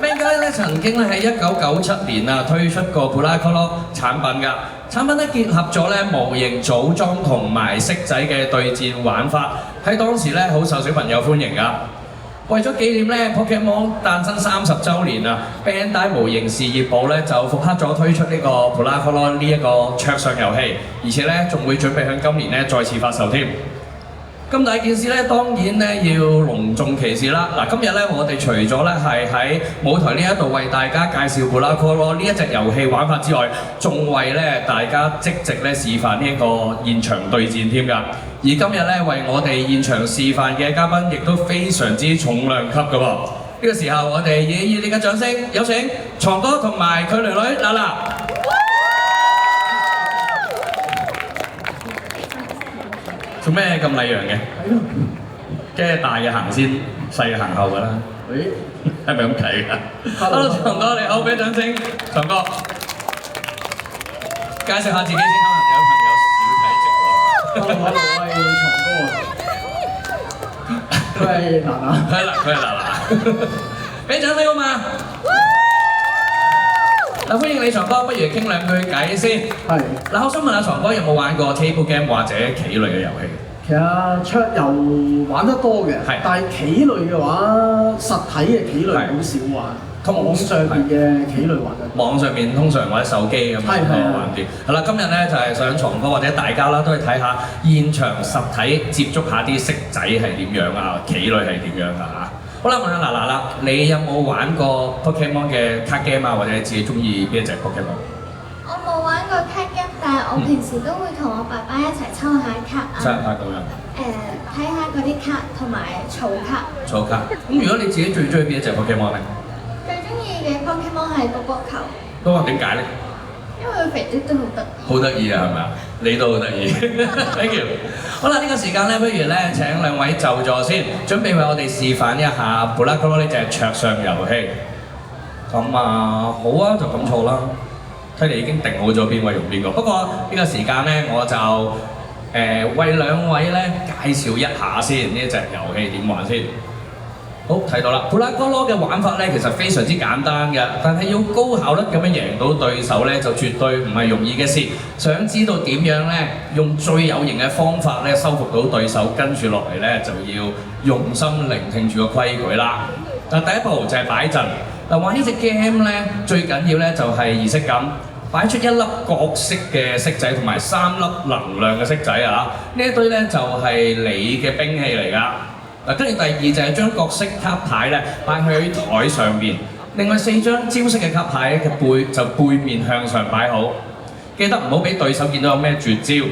Bandai 咧曾經咧喺1997年啊推出過 Pulakolo 產品㗎，產品咧結合咗咧模型組裝同埋骰仔嘅對戰玩法，喺當時咧好受小朋友歡迎㗎。為咗紀念咧 Pokemon 誕生30週年啊 ，Bandai 模型事業部咧就復刻咗推出呢個 Pulakolo 呢一個桌上遊戲，而且咧仲會準備喺今年咧再次發售添。咁大件事咧，當然咧要隆重其事啦！嗱，今日咧我哋除咗咧係喺舞台呢一度為大家介紹 Pulakolo 呢一隻遊戲玩法之外，仲為咧大家即席咧示範呢一個現場對戰添㗎。而今日咧為我哋現場示範嘅嘉賓，亦都非常之重量級㗎喎。呢個時候，我哋以熱烈嘅掌聲，有請床哥同埋佢囡囡娜娜。做咩咁禮讓嘅？梗係大嘅行先，細嘅行後㗎啦。係咪咁睇㗎 ？Hello， 床哥你好，俾掌聲。床哥，介紹下自己先，可能有朋友少睇直播。Hello， 我係床哥。佢係娜娜。係啦，佢係娜娜。俾掌聲好嘛？嗱，歡迎你床哥，不如傾兩句偈先。係。嗱，我想問下床哥有冇玩過 table game 或者棋類嘅遊戲？其實桌遊玩得多嘅，但係棋類嘅話，實體嘅棋類好少玩。網上邊嘅棋類玩得多。網上面通常或者手機咁樣玩啲。係啦，今日咧就係想床哥或者大家啦，都去睇下現場實體接觸下啲骰仔係點樣啊，棋類係點樣㗎嚇。好啦，問下娜娜啦，你有冇玩過 Pokemon 嘅卡 game 啊，或者自己中意邊一隻 Pokemon？ 我冇玩過卡 game，但係我平時都會同我爸爸一齊抽下卡啊。抽下卡咁樣。睇下嗰啲卡同埋儲卡。儲卡。咁如果你自己最中意邊一隻 Pokemon 咧？最中意嘅 Pokemon 係波波球。都話點解咧？因為佢肥嘟嘟好得意。好得意啊，係咪啊？你都好得意。Thank you。好啦，呢個時間咧，不如咧請兩位就座先，準備為我哋示範一下 Pulakolo 呢隻桌上遊戲。咁啊，好啊，就咁坐啦。睇嚟已經定好咗邊位用邊個。不過呢個時間咧，我就為兩位咧介紹一下先呢隻遊戲點玩先。好，睇到啦 ，Pulakolo 嘅玩法咧其實非常之簡單嘅，但係要高效率咁樣贏到對手咧就絕對唔係容易嘅事。想知道點樣咧用最有型嘅方法咧收服到對手，跟住落嚟咧就要用心聆聽住個規矩啦。嗱，第一步就係擺陣。嗱，玩呢隻 game 咧最緊要咧就係儀式感。擺出一粒角色嘅骰仔同埋3粒能量嘅骰仔啊！呢一堆咧就係你嘅兵器嚟㗎。嗱，跟住第二就係將角色卡牌咧擺喺台上邊，另外4張招式嘅卡牌嘅背面向上擺好，記得唔好俾對手見到有咩絕招。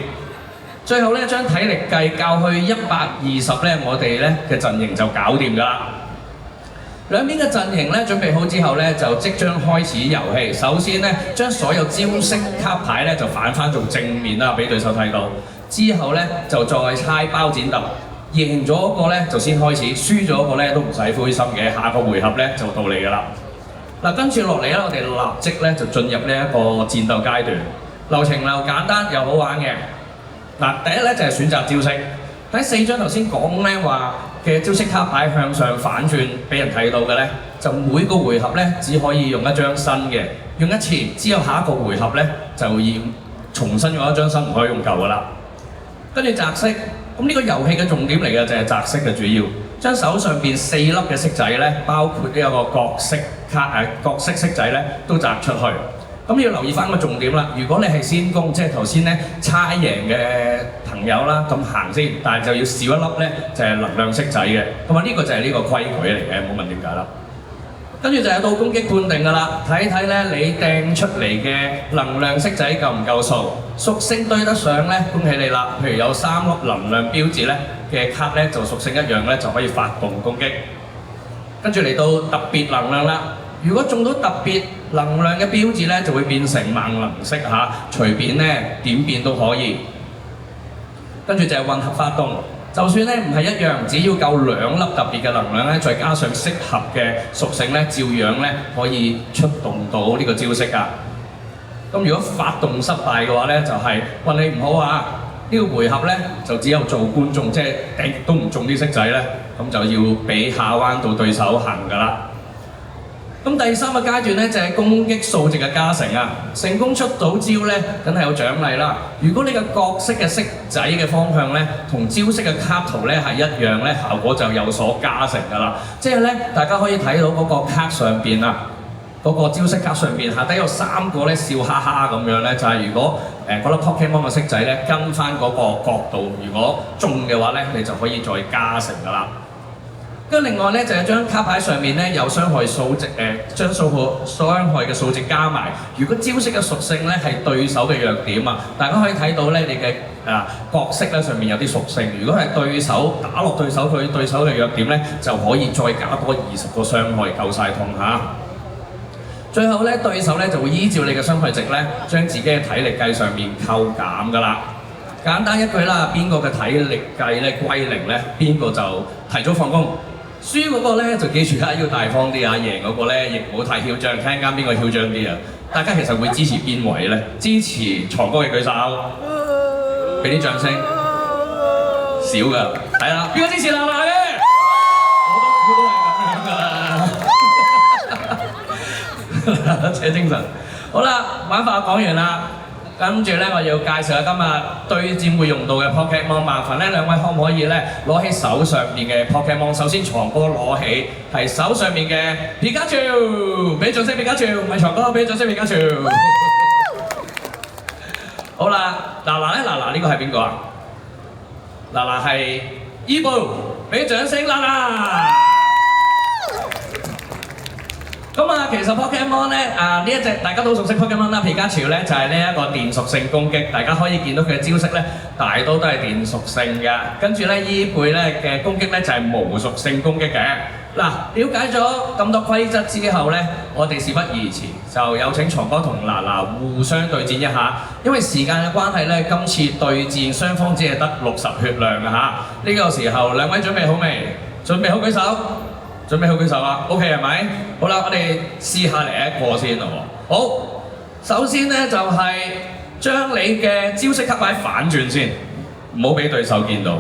最後咧將體力計校去120咧，我哋咧嘅陣營就搞掂㗎啦。兩邊嘅陣營咧準備好之後咧，就即將開始遊戲。首先咧，將所有招式卡牌咧就反翻做正面啦，俾對手睇到。之後咧就再猜包剪揼，贏咗嗰個咧就先開始，輸咗嗰個咧都唔使灰心嘅，下個回合咧就到你㗎啦。嗱，跟住落嚟咧，我哋立即咧就進入呢一個戰鬥階段。流程又簡單又好玩嘅。嗱，第一咧就係選擇招式。喺4張頭先講咧話嘅招式卡牌向上反轉俾人睇到嘅咧，就每個回合咧只可以用一張新嘅，用一次之後下一個回合咧就要重新用一張新，唔可以用舊噶啦。跟住擲骰，咁呢個遊戲嘅重點嚟嘅就係擲骰嘅主要，將手上邊4粒嘅骰仔咧，包括呢一個角色骰仔咧都擲出去。咁要留意翻個重點啦，如果你係先攻，即係頭先咧猜贏嘅朋友啦，咁行先，但係就要少一粒咧，就係能量骰仔嘅。咁啊呢個就係呢個規矩嚟嘅，唔好問點解啦。跟住就係到攻擊判定㗎啦，睇睇咧你掟出嚟嘅能量骰仔夠唔夠數，屬性對得上咧，恭喜你啦。譬如有3粒能量標誌咧嘅卡咧，就屬性一樣咧，就可以發動攻擊。跟住嚟到特別能量啦。如果中到特別能量嘅標誌咧，就會變成萬能式嚇，隨便咧點變都可以。跟住就係混合發動，就算咧唔係一樣，只要夠2粒特別嘅能量咧，再加上適合嘅屬性咧，照樣咧可以出動到呢個招式㗎。咁如果發動失敗嘅話咧，就係運氣唔好啊！呢個回合咧就只有做觀眾，即係掟都唔中啲骰仔咧，咁就要俾下彎到對手行㗎啦。咁第三個階段咧就係攻擊數值嘅加成啊！成功出到招咧，梗係有獎勵啦。如果你嘅角色嘅色仔嘅方向咧，同招式嘅卡圖咧係一樣咧，效果就有所加成㗎啦。即係咧，大家可以睇到嗰個卡上邊啊，嗰個招式卡上邊下底有3個咧笑哈哈咁樣咧，就係如果嗰粒 Pokemon 嘅色仔咧跟翻嗰個角度，如果中嘅話咧，你就可以再加成㗎啦。跟另外咧就係張卡牌上面咧有傷害數值將傷害嘅數值加埋。如果招式嘅屬性咧係對手嘅弱點啊，大家可以睇到咧你嘅角色咧上面有啲屬性。如果係對手打落對手佢對手嘅弱點咧，就可以再加多20個傷害，夠晒痛嚇。最後咧對手咧就會依照你嘅傷害值咧，將自己嘅體力計上面扣減㗎啦。簡單一句啦，邊個嘅體力計咧歸零咧，邊個就提早放工。輸嗰個咧就記住要大方啲啊，贏嗰個咧亦唔好太囂張，睇間邊個囂張啲啊！大家其實會支持邊位咧？支持藏哥嘅舉手，俾啲掌聲。少㗎，係啦，邊個支持娜娜嘅？我都係咁樣㗎啦，扯精神。好啦，玩法講完啦。跟住咧，我要介紹下今日對戰會用到嘅 Pokemon， 麻煩呢兩位可唔可以咧攞起手上邊嘅 Pokemon？ 首先藏哥攞起係手上面嘅皮卡丘，俾掌聲皮卡丘，唔係藏哥，俾掌聲皮卡丘。好啦，嗱嗱咧，嗱嗱呢個係邊個啊？嗱嗱係伊布，俾掌聲嗱嗱。咁啊，其實 Pokemon 咧呢一隻大家都熟悉 Pokemon 啦，皮卡丘咧就係呢一個電屬性攻擊，大家可以見到佢嘅招式咧大多都係電屬性嘅。跟住咧伊貝咧嘅攻擊咧就係無屬性攻擊嘅。嗱，了解咗咁多規則之後咧，我哋事不宜遲，就有請藏哥同嗱嗱互相對戰一下。因為時間嘅關係咧，今次對戰雙方只係得60血量嘅嚇。呢個時候兩位準備好未？準備好舉手。準備好舉手啦 ，OK 係咪？好啦，我哋試下嚟一個先咯喎。好，首先咧就係將你嘅招式卡牌反轉先，唔好俾對手見到。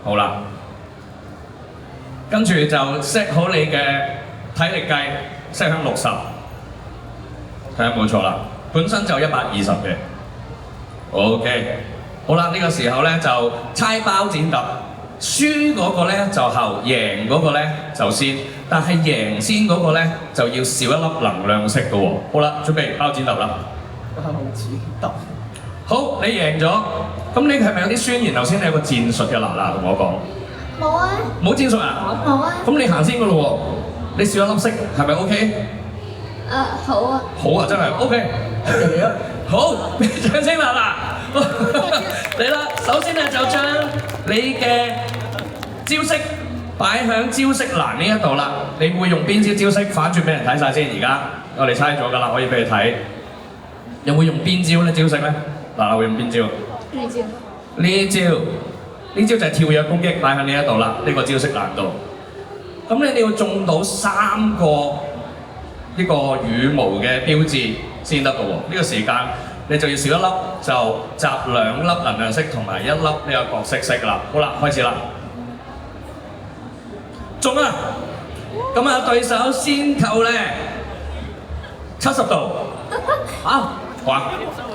好啦，跟住就 set 好你嘅體力計 ，set 響60，睇下冇錯啦。本身就120嘅。OK， 好啦，呢個時候咧就猜包剪揼。輸嗰個咧就後，贏嗰個咧就先，但係贏先嗰個咧就要少一粒能量色嘅喎。好啦，準備包剪揼啦。包剪揼。好，你贏咗，咁你係咪有啲宣言？頭先你有個戰術嘅嗱嗱同我講。冇啊。冇戰術啊？冇啊。咁你行先嘅咯喎，你少一粒色係咪 OK？好啊。好啊，真係 OK。嚟啊！好，掌聲嗱嗱。嚟啦！首先咧就將你嘅招式擺響招式欄呢一度啦。你會用邊招式反轉俾人睇晒先？而家我哋猜咗㗎啦，可以俾你睇。有冇用邊招咧？招式咧？嗱，會用邊招？呢招。呢招就係跳躍攻擊，擺響呢一度啦。呢個招式欄度。咁你要中到3個呢個羽毛嘅標誌先得㗎喎。呢個時間。你就要少一粒，就集2粒能量色同埋1粒呢個角色色啦。好啦，開始啦。中啊！咁啊，對手先扣咧70度。嚇？哇！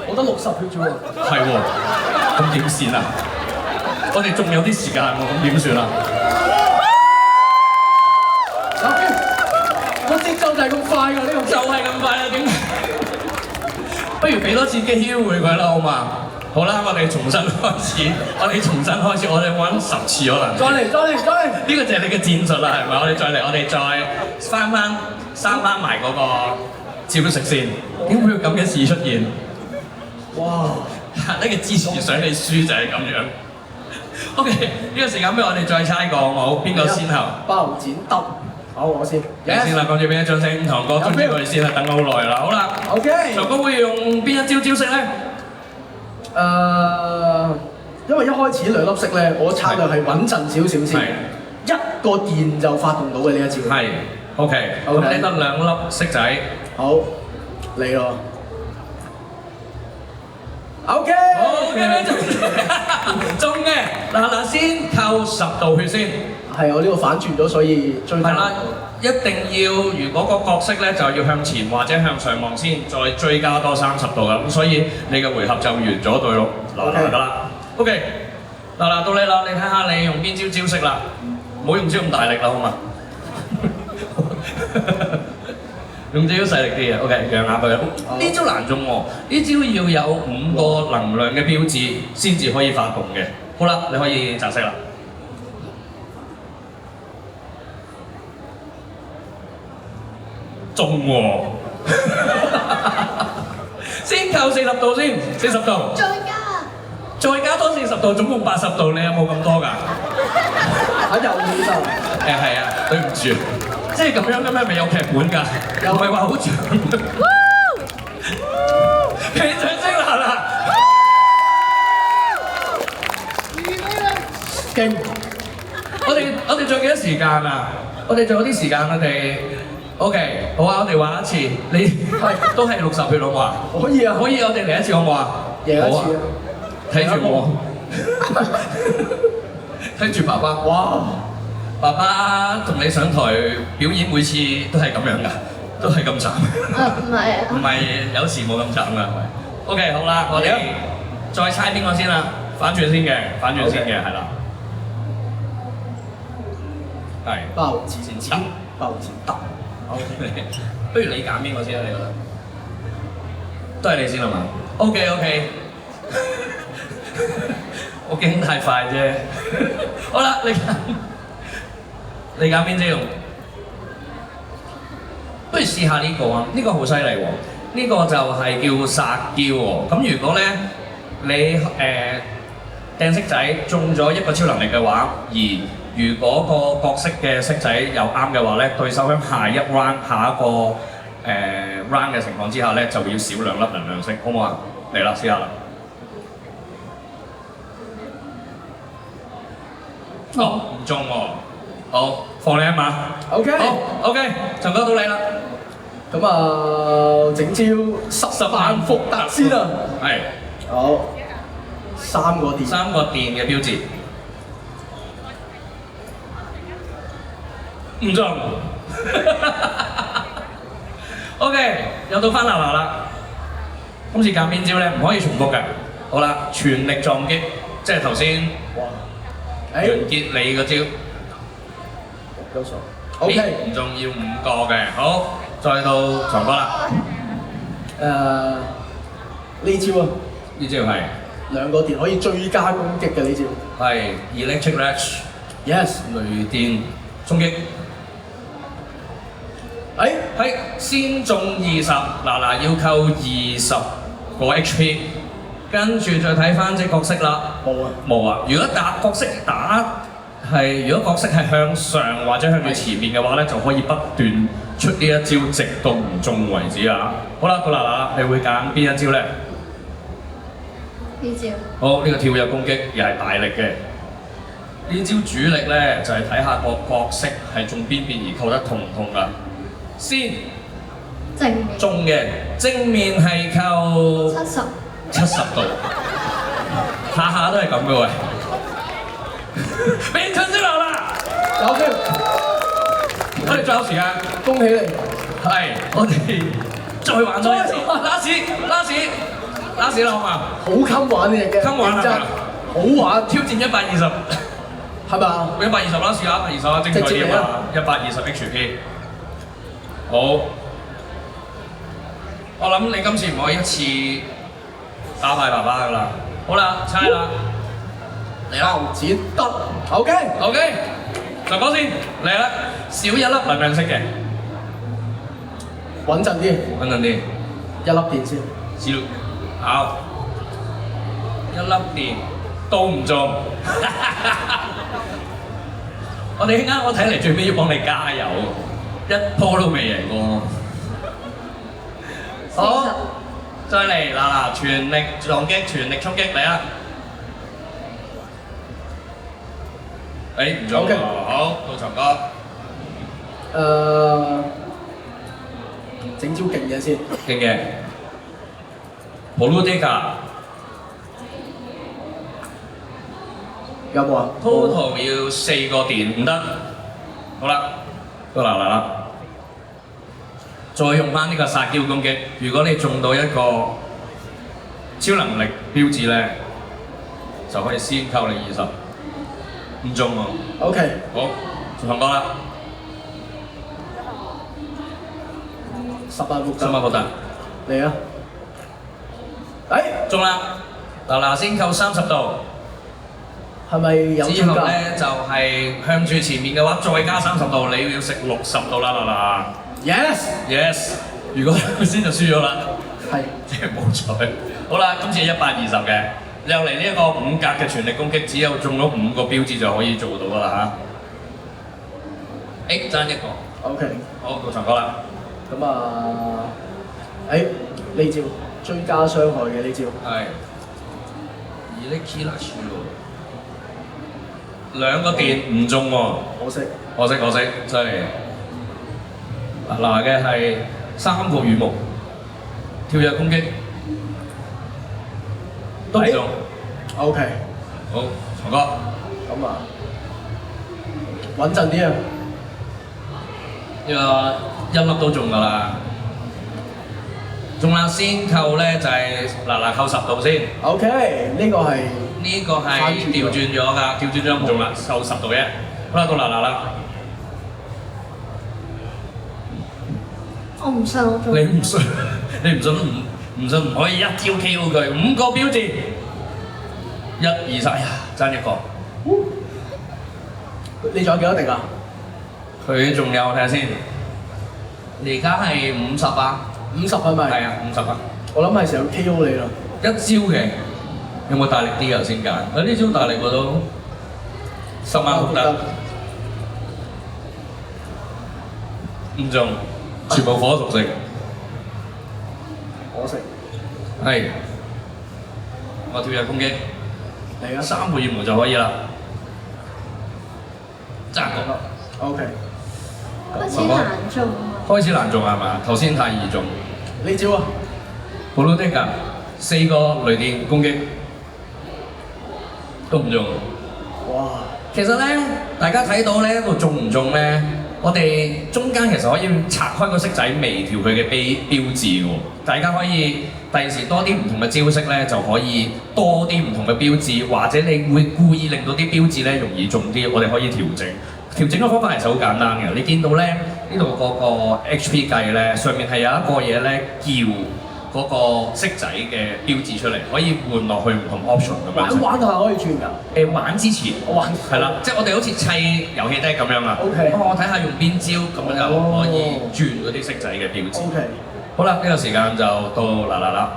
我得60血啫喎。係喎，咁點算啊？我哋仲有啲時間喎，咁點算啊？個節奏就係咁快㗎，呢個就係咁快啊！點？不如俾多次機會佢啦，好嘛？好啦，我哋重新開始，我哋玩10次可能。再嚟！呢個就係你嘅戰術啦，係咪？我哋再嚟，我哋再翻埋嗰個招式先。點會有咁嘅事出現？哇！呢個支持想你輸就係咁樣。OK， 呢個時間俾我哋再猜過好冇？邊個先後？包剪揼。好，我先。你先啦，講住邊一張先？堂哥跟住佢先啦，等好耐啦。好啦。OK。堂哥會用邊一招式咧？因為一開始2粒色咧，我策略係穩陣少少先。一個電就發動到嘅呢一招。係。OK。咁你得2粒色仔。好，嚟咯。OK。好嘅，中嘅。嗱，先扣10度血先。係我呢個反轉咗，所以追加。係啦，一定要如果個角色咧就要向前或者向上望先，再追加多30度㗎。咁所以你嘅回合就完咗對咯，嗱得啦。OK， 嗱到你啦，你睇下你用邊招式啦，唔好用招咁大力啦，好嘛？用招細力啲嘅 ，OK， 讓下佢。呢招難中喎，呢招要有5個能量嘅標誌先至可以發動嘅。好啦，你可以擲色啦。中喎，先扣40度先，40度。再加多40度，總共80度，你有冇咁多㗎？有就。係啊，對唔住。即係咁樣嘅咩？咪有劇本㗎，又唔係話好長。俾掌聲啦！勁！我哋仲有幾多時間啊？我哋仲有啲時間，我哋 OK 好啊！我哋玩一次，你係都係60血好唔好啊？可以啊！可以，我哋嚟一次好唔好啊？贏一次啊！睇住我，睇住爸爸。哇！爸爸同你上台表演每次都係咁樣㗎，都係咁慘。唔係啊。唔係，有時冇咁慘㗎，係咪 ？OK， 好啦，我哋再猜邊個先啦？反轉先嘅，反轉先嘅，係啦。係。包子先得，包子得。好，不如你揀邊個先啊？你覺得？都係你先啦嘛？OK。我驚太快啫。好啦，你揀邊招？不如試下呢個啊！呢個好犀利喎，呢個就係叫撒嬌喎。咁如果咧你掟色仔中咗一個超能力嘅話，而如果個角色嘅色仔又啱嘅話咧，對手喺下一個 round 嘅情況之下咧，就要少2粒能量色，好唔好啊？嚟啦，試下啦！哦，唔中喎。好，放你一馬。OK。好 ，OK， 陳哥到你啦。咁啊，整招10萬伏特先啊。係。好。3個電。3個電嘅標誌。唔中。OK， 又到翻娜娜啦。今次揀邊招咧？唔可以重複嘅。好啦，全力撞擊，即係頭先。完結你個招。有數。OK。唔中要5個嘅，好，再到長哥啦。呢招啊。呢招係2個電可以追加攻擊嘅呢招。係 Electric Lash。Yes。雷電衝擊。係先中20，嗱要扣20個 HP。跟住再睇翻隻角色啦，冇啊！如果角色係向上或者向住前面嘅話咧，就可以不斷出呢一招，直到唔中為止啊！好啦，嗱，你會揀邊一招咧？呢招。好，呢個跳躍攻擊又係大力嘅。呢招主力咧就係睇下個角色係中邊邊而扣得痛唔痛㗎。先。正面。中嘅正面係扣70度，下下都係咁嘅喂。俾陳先流啦，有機會。我哋仲有時間，恭喜你。係，我哋再玩多一次。last 啦，好嘛？好襟玩呢隻嘅，襟玩係嘛？好玩，挑戰120，係嘛？120啦，試下120啊，精彩啲啊！120 HP。好，我諗你今次唔可以一次打敗爸爸㗎啦。好啦，猜啦，嚟啦，子得 ，OK，就講先，嚟啦，少1粒能量色嘅，穩陣啲，1粒電先，好，1粒電都唔中，我哋啱我睇嚟最尾要幫你加油，一波都未贏過，好。再嚟嗱，全力撞擊，全力衝擊嚟啊！唔中喎，好，到長哥。整招勁嘢先。勁嘅。Poludeka。有冇啊 ？total 要4個電，唔得。好啦，到嗱啦，再用翻呢個撒嬌攻擊。如果你中到一個超能力標誌咧，就可以先扣你20，唔中喎。OK， 好，同哥啦，10萬伏特。10萬伏特，嚟啊！中啦！嗱先扣30度。係咪有之後咧就係向住前面嘅話，再加30度，你要食60度啦嗱。Yes。如果先就輸咗啦。係。即係冇彩。好啦，今次120嘅，又嚟呢一個5格嘅全力攻擊，只有中咗5個標誌就可以做到噶啦嚇。爭一個。OK。好，到長哥啦。咁啊，呢招追加傷害嘅呢招。係。2個電唔中喎，可惜，真係嗱嘅係3個羽毛，跳躍攻擊都唔中。OK， 好，長哥。咁啊，穩陣啲啊！呢個1粒都中㗎啦，中啦先扣咧就係扣10度先。OK， 呢個係。呢個係調轉咗㗎，調轉咗唔中啦，扣10度啫。好啦，到啦。我唔信我中。你唔信唔可以一招 KO 佢，5個標誌，1、2、3，哎呀，爭一個。你仲有幾多滴啊？佢仲有睇下先，而家係50啊，50係咪？係啊，50啊。我諗係想 KO 你啦。一招嘅。有冇大力啲啊？先揀，呢招大力喎都10萬伏特，唔中，全部火屬性，可惜。係，我跳躍攻擊，嚟啊！3個羽毛就可以啦，爭個。OK。開始難中喎。開始難中係嘛？頭先太易中。呢招啊！普魯的㗎，4個雷電攻擊。都唔中。哇！其實咧，大家睇到咧，個中唔中咧，我哋中間其實可以拆開個色仔，微調佢嘅標誌喎。大家可以第時多啲唔同嘅招式咧，就可以多啲唔同嘅標誌，或者你會故意令到啲標誌咧容易中啲，我哋可以調整。調整嘅方法其實好簡單嘅。你見到咧呢度嗰個 HP 計咧，上面係有一個嘢咧叫嗰個色仔嘅標誌出嚟，可以換落去唔同 option 咁樣。玩下可以轉㗎。玩之前，係啦，即係我哋好似砌遊戲都係咁樣啊。OK。我睇下用邊招，咁樣就可以轉嗰啲色仔嘅標誌。OK。好啦，呢個時間就到啦，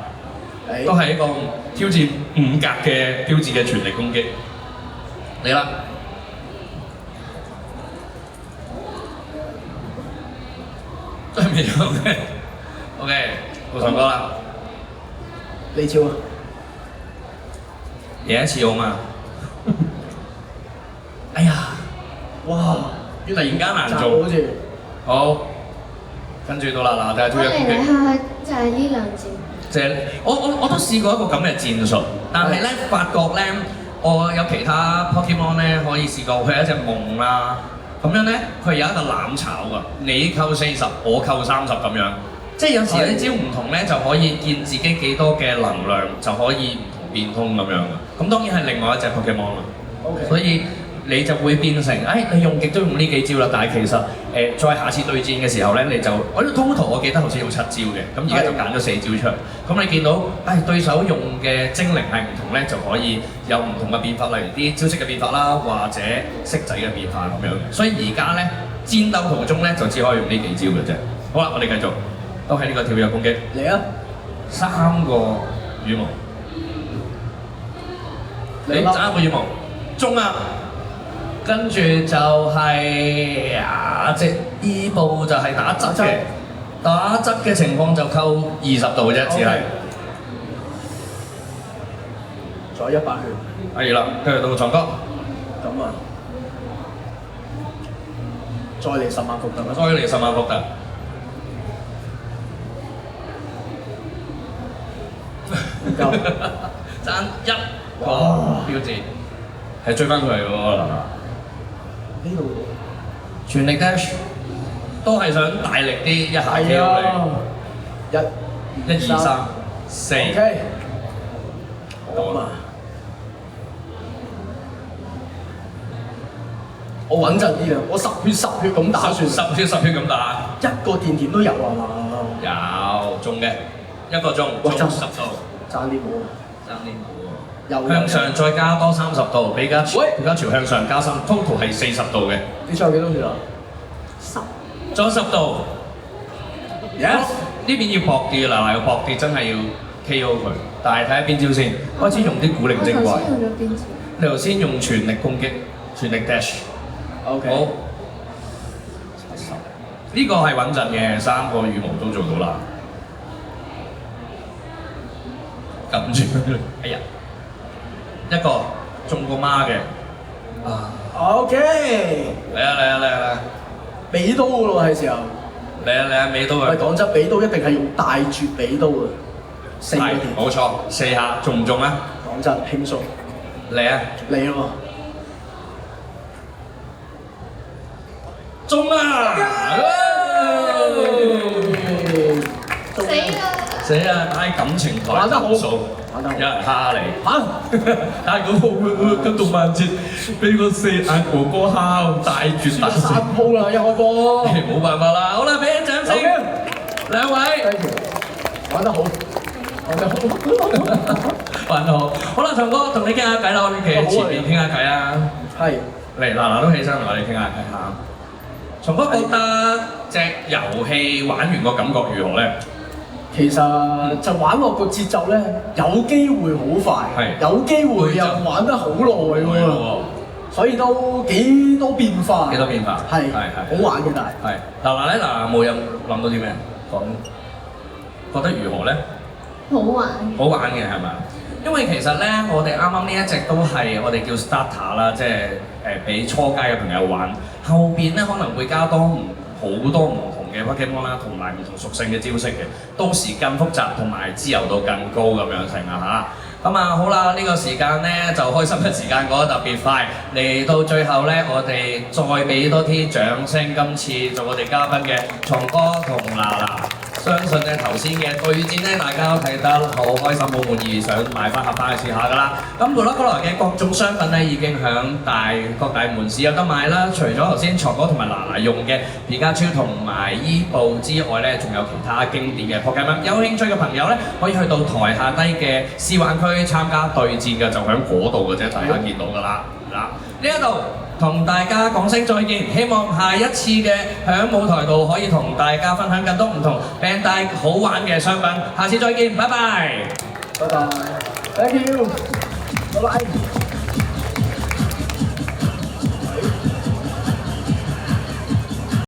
都係一個挑戰5格嘅標誌嘅全力攻擊。嚟啦！都係未有嘅。OK。到長哥啦，呢招啊，贏一次好嘛？哎呀，哇！突然間難做，好似好，跟住到啦，睇下跳躍攻擊。嚟去就係呢兩招。即係我都試過一個咁嘅戰術，但係咧發覺咧，我有其他 Pokemon 咧可以試過，佢有一隻夢啦，咁樣咧佢有一個攬炒㗎，你扣40，我扣30咁樣。即係有時有啲招唔同咧，就可以見自己幾多嘅能量，就可以唔同變通咁樣嘅。咁當然係另外一隻 Pokemon 啦。Okay. 所以你就會變成，你用極都用呢幾招啦。但係其實再下次對戰嘅時候咧，你就我呢 total 我記得好似用7招嘅，咁而家就揀咗4招出嚟。咁你見到對手用嘅精靈係唔同咧，就可以有唔同嘅變法，例如啲招式嘅變法啦，或者色仔嘅變化咁樣。所以而家咧戰鬥途中咧就只可以用呢幾招嘅啫。好啦，我哋繼續。都係呢個跳躍攻擊。嚟啊！3個羽毛，你爭一個羽毛，中啊！跟住就係即呢步就係打側嘅，打側嘅情況就扣20度啫，只係。再100血。係啦，跟住到長哥。咁啊，再嚟10萬伏特。再嚟10萬伏特。爭1個標誌，係追翻佢嚟喎嗱。呢度全力 dash 都係想大力啲一下 KO 你。1、2、3、4。OK。好啊。我穩陣啲啊！我10血咁打算。10血咁打。一個電點都有啊嘛。有中嘅，1個鐘中10度。爭啲冇。向上再加多30度，比家潮向上加深 ，total 係40度嘅。你仲有幾多血啊？10。仲有10度。Yes。呢邊要搏啲啦，要搏啲，真係要 KO 佢。但係睇下邊招先，開始用啲古靈精怪。我頭先用咗邊招？你頭先用全力攻擊，全力 dash。OK。好。呢個係穩陣嘅，3個羽毛都做到啦。撳住，哎呀！一個中個孖嘅，啊 ，OK，嚟啊！尾刀㗎咯，係時候。嚟啊！尾刀啊！喂，講真，尾刀一定係用大絕尾刀啊，4個電。冇錯，4下中唔中啊？講真，輕鬆。嚟啊！嚟咯！中啊！死啊！嗌感情台玩得好，有人蝦你嚇！但係嗰動漫節俾個4眼哥哥蝦，大絕大勝。3鋪啦，一開波。冇辦法啦，好啦，俾啲掌聲，兩位。玩得好，玩得好。好啦，長哥同你傾下偈啦，我哋企喺前面傾下偈啊。係。嚟嗱都起身，我哋傾下偈嚇。長哥覺得隻遊戲玩完個感覺如何咧？其實就玩落個節奏咧，有機會好快，有機會又玩得好耐喎，所以都幾多變化。幾多變化？係好玩嘅，但係。嗱咧冇有諗到啲咩講？覺得如何咧？好玩。好玩嘅係咪？因為其實咧，我哋啱啱呢一隻都係我哋叫 starter 啦，即係俾初階嘅朋友玩。後邊咧可能會加多好多唔同嘅 Pokemon 啦，同埋唔同屬性嘅招式嘅，到時更複雜同埋自由度更高咁樣成啊嚇！咁啊好啦，呢個時間咧就開心嘅時間過得特別快，嚟到最後咧，我哋再俾多啲掌聲，今次做我哋嘉賓嘅松哥同娜娜。相信咧頭先嘅對戰咧，大家都睇得好開心、好滿意，想買翻盒翻去試下噶啦。咁Bulacolor嘅各種商品咧已經響各大門市有得買啦。除咗頭先松哥同埋娜娜用嘅皮卡超同埋伊布之外咧，仲有其他經典嘅 Pokemon。有興趣嘅朋友咧，可以去到台下低嘅試玩區參加對戰嘅，就喺嗰度嘅啫，大家見到噶啦。嗱，呢一度。同大家講聲再見，希望下一次嘅響舞台度可以同大家分享更多唔同 Bandai 好玩嘅商品，下次再見，拜拜。拜拜 ，Thank you，拜拜。